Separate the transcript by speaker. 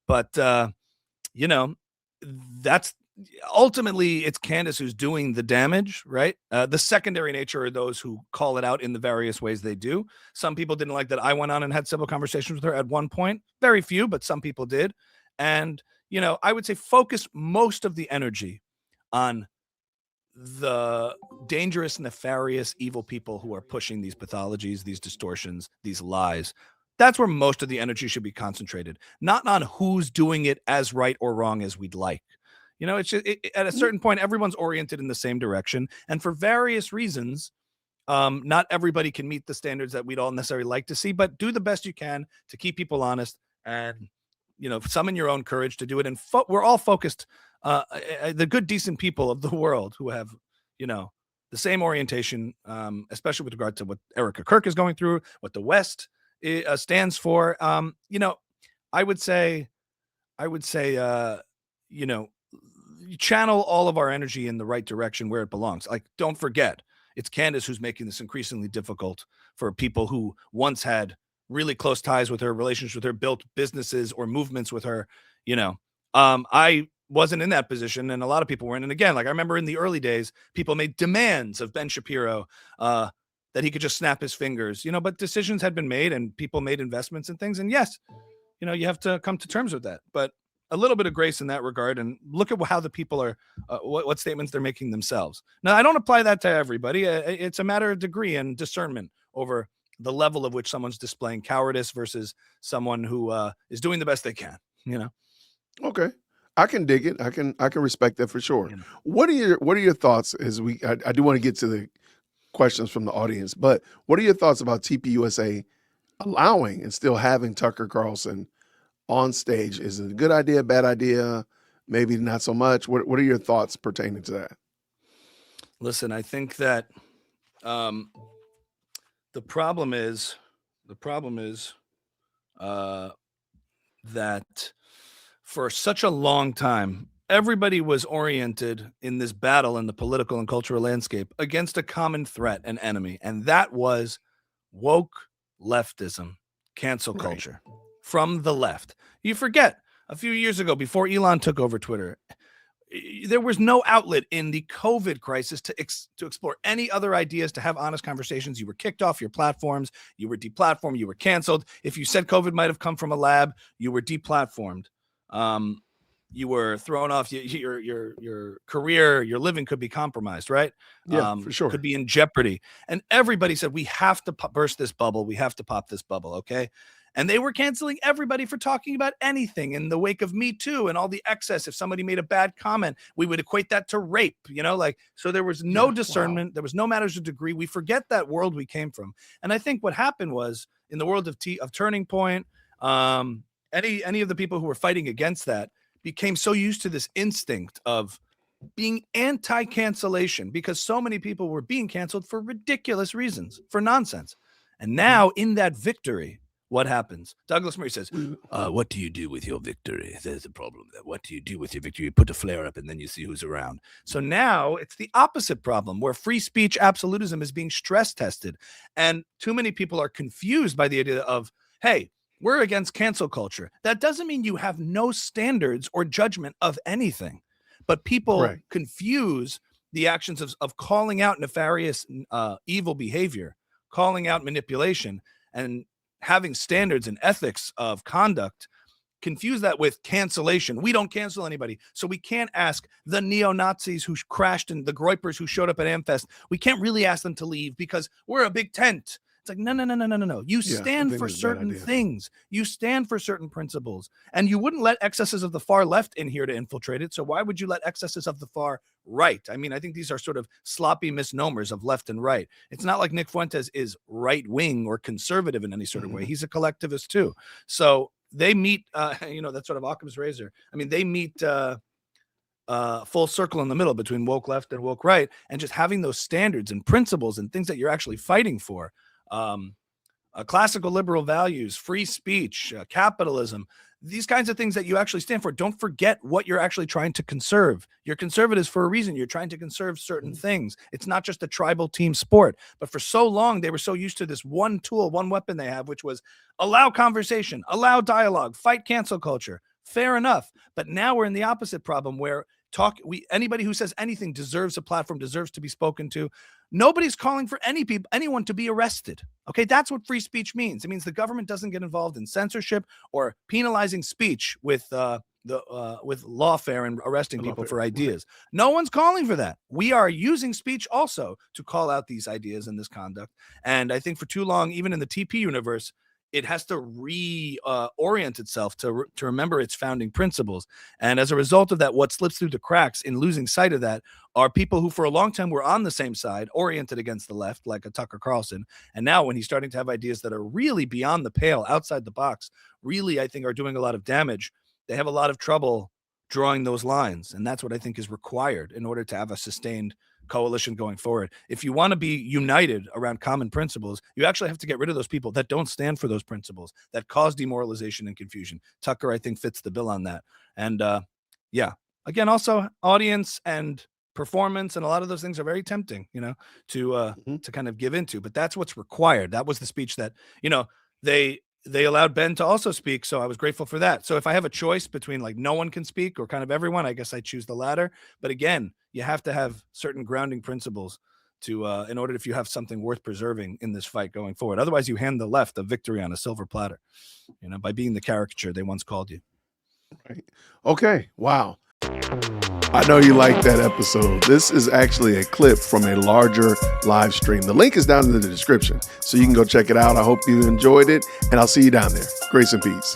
Speaker 1: But, that's ultimately it's Candace who's doing the damage, right? The secondary nature are those who call it out in the various ways they do. Some people didn't like that I went on and had civil conversations with her at one point. Very few, but some people did. And, I would say focus most of the energy on the dangerous, nefarious, evil people who are pushing these pathologies, these distortions, these lies. That's where most of the energy should be concentrated, not on who's doing it as right or wrong as we'd like. It's just, at a certain point, everyone's oriented in the same direction. And for various reasons, not everybody can meet the standards that we'd all necessarily like to see, but do the best you can to keep people honest and, summon your own courage to do it. And we're all focused, the good, decent people of the world who have, the same orientation, especially with regard to what Erica Kirk is going through, what the West stands for. I would say, channel all of our energy in the right direction where it belongs. Like, don't forget, it's Candace who's making this increasingly difficult for people who once had really close ties with her, relationships with her, built businesses or movements with her. I wasn't in that position, and a lot of people weren't. And again, like I remember in the early days, people made demands of Ben Shapiro that he could just snap his fingers, but decisions had been made and people made investments and things. And yes, you have to come to terms with that. But a little bit of grace in that regard, and look at how the people are, what statements they're making themselves. Now, I don't apply that to everybody. It's a matter of degree and discernment over the level of which someone's displaying cowardice versus someone who is doing the best they can.
Speaker 2: Okay, I can dig it. I can respect that for sure. What are your thoughts as I do want to get to the questions from the audience, but what are your thoughts about TPUSA allowing and still having Tucker Carlson on stage? Is it a good idea, bad idea, maybe not so much? What are your thoughts pertaining to that?
Speaker 1: Listen, I think that the problem is that for such a long time, everybody was oriented in this battle in the political and cultural landscape against a common threat and enemy, and that was woke leftism, cancel culture. From the left. You forget, a few years ago, before Elon took over Twitter, there was no outlet in the COVID crisis to explore any other ideas, to have honest conversations. You were kicked off your platforms. You were deplatformed. You were canceled. If you said COVID might have come from a lab, you were deplatformed. You were thrown off. Your career, your living could be compromised, right?
Speaker 2: Yeah, for sure.
Speaker 1: Could be in jeopardy. And everybody said, we have to burst this bubble. We have to pop this bubble, okay? And they were canceling everybody for talking about anything in the wake of Me Too and all the excess. If somebody made a bad comment, we would equate that to rape, so there was no discernment. Wow. There was no matters of degree. We forget that world we came from. And I think what happened was, in the world of Turning Point, any of the people who were fighting against that became so used to this instinct of being anti-cancellation because so many people were being canceled for ridiculous reasons, for nonsense. And now in that victory, what happens? Douglas Murray says, what do you do with your victory? There's a problem there. What do you do with your victory? You put a flare up and then you see who's around. So now it's the opposite problem where free speech absolutism is being stress tested. And too many people are confused by the idea of, hey, we're against cancel culture. That doesn't mean you have no standards or judgment of anything. But people confuse the actions of calling out nefarious, evil behavior, calling out manipulation, and having standards and ethics of conduct, confuse that with cancellation. We don't cancel anybody. So we can't ask the neo-Nazis who crashed and the Groypers who showed up at Amfest. We can't really ask them to leave because we're a big tent. It's like, no. You stand for certain things. You stand for certain principles. And you wouldn't let excesses of the far left in here to infiltrate it. So why would you let excesses of the far right? I mean, I think these are sort of sloppy misnomers of left and right. It's not like Nick Fuentes is right-wing or conservative in any sort of way. He's a collectivist too. So they meet, that sort of Occam's razor. I mean, they meet full circle in the middle between woke left and woke right, and just having those standards and principles and things that you're actually fighting for. Classical liberal values, free speech, capitalism, these kinds of things that you actually stand for. Don't forget what you're actually trying to conserve. You're conservatives for a reason. You're trying to conserve certain things. It's not just a tribal team sport. But for so long, they were so used to this one tool, one weapon they have, which was allow conversation, allow dialogue, fight cancel culture. Fair enough. But now we're in the opposite problem where anybody who says anything deserves a platform, deserves to be spoken to. Nobody's calling for anyone to be arrested. Okay, that's what free speech means. It means the government doesn't get involved in censorship or penalizing speech with lawfare and arresting people for ideas. No one's calling for that. We are using speech also to call out these ideas and this conduct. And I think for too long, even in the TP universe, it has to reorient itself to remember its founding principles. And as a result of that, what slips through the cracks in losing sight of that are people who for a long time were on the same side, oriented against the left, like a Tucker Carlson. And now when he's starting to have ideas that are really beyond the pale, outside the box, really, I think, are doing a lot of damage, they have a lot of trouble drawing those lines. And that's what I think is required in order to have a sustained coalition going forward. If you want to be united around common principles, you actually have to get rid of those people that don't stand for those principles, that cause demoralization and confusion. Tucker, I think, fits the bill on that. And again, also audience and performance and a lot of those things are very tempting, to kind of give into. But that's what's required. That was the speech that, they allowed Ben to also speak. So I was grateful for that. So if I have a choice between like no one can speak or kind of everyone, I guess I choose the latter. But again, you have to have certain grounding principles to in order if you have something worth preserving in this fight going forward. Otherwise, you hand the left a victory on a silver platter, by being the caricature they once called you.
Speaker 2: Right. Okay. Wow. I know you liked that episode. This is actually a clip from a larger live stream. The link is down in the description, so you can go check it out. I hope you enjoyed it, and I'll see you down there. Grace and peace.